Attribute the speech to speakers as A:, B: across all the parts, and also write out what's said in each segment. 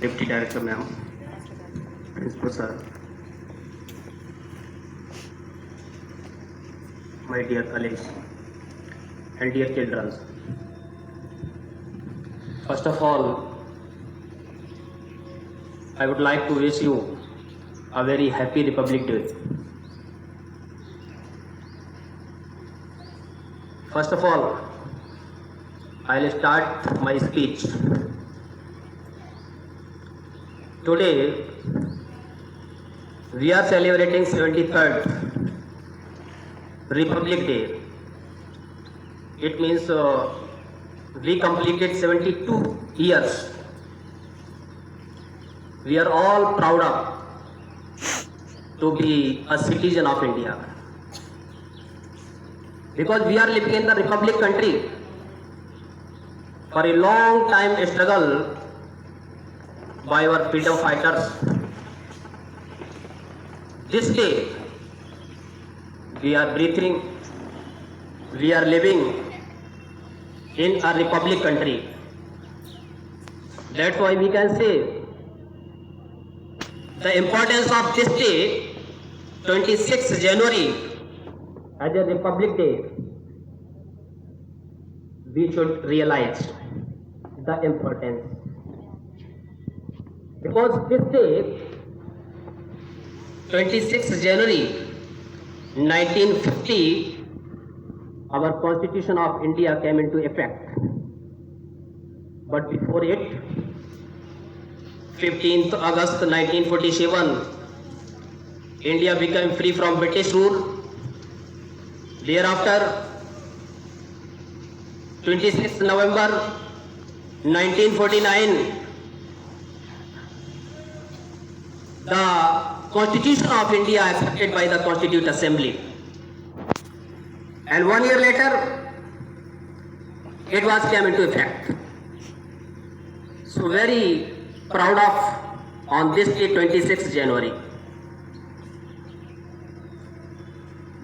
A: Deputy Director Ma'am, Principal Sir, my dear colleagues and dear children. First of all, I would like to wish you a very happy Republic Day. First of all, I'll start my speech. Today, we are celebrating 73rd Republic Day. It means we completed 72 years. We are all proud of to be a citizen of India. Because we are living in the Republic country. For a long time struggle by our freedom fighters. This day, we are breathing, we are living in a Republic country. That's why we can say the importance of this day, 26th January, as a Republic Day. We should realize the importance. Because this day, 26th January 1950, our Constitution of India came into effect. But before it, 15th August 1947, India became free from British rule. Thereafter, 26th November 1949, the Constitution of India accepted by the Constituent Assembly. And 1 year later, it was came into effect. So very proud of on this day, 26th January.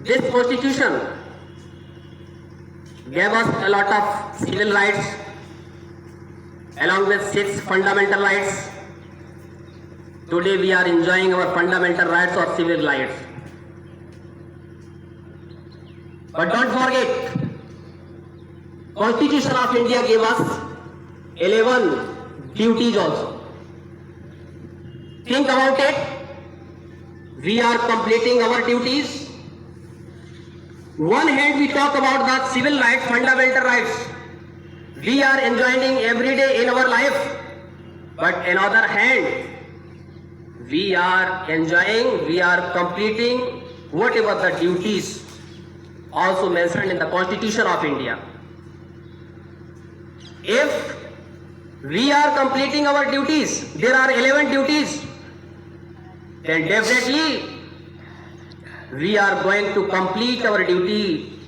A: This Constitution gave us a lot of civil rights along with 6 fundamental rights. Today we are enjoying our fundamental rights or civil rights. But don't forget, Constitution of India gave us 11 duties also. Think about it. We are completing our duties. One hand we talk about the civil rights, fundamental rights. We are enjoying every day in our life. But another hand, we are enjoying, we are completing whatever the duties also mentioned in the Constitution of India. If we are completing our duties, there are 11 duties, then definitely we are going to complete our duty.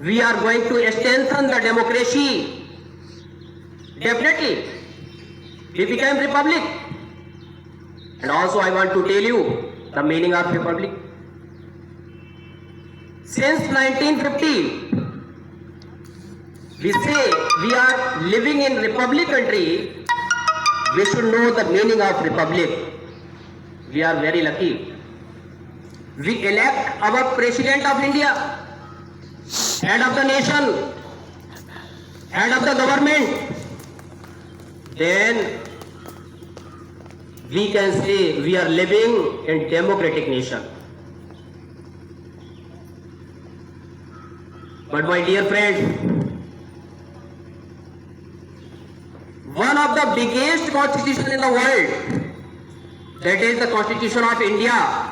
A: We are going to strengthen the democracy. Definitely, we became republic. And also I want to tell you the meaning of republic. Since 1950, we say we are living in republic country. We should know the meaning of republic. We are very lucky. We elect our President of India, head of the nation, head of the government. Then we can say we are living in democratic nation. But my dear friends, one of the biggest constitution in the world, that is the Constitution of India.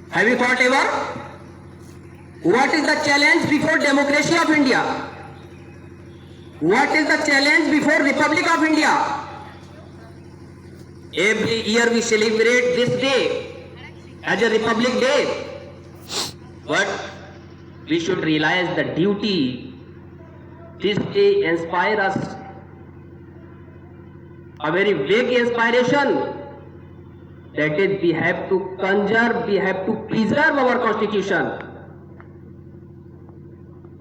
A: Have you thought ever? What is the challenge before democracy of India? What is the challenge before Republic of India? Every year we celebrate this day as a Republic Day. But we should realize the duty. This day inspires us a very big inspiration. That is, we have to conserve, we have to preserve our Constitution.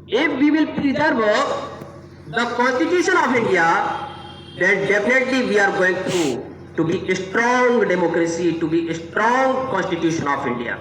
A: If we will preserve the Constitution of India, then definitely we are going to be a strong democracy, to be a strong Constitution of India.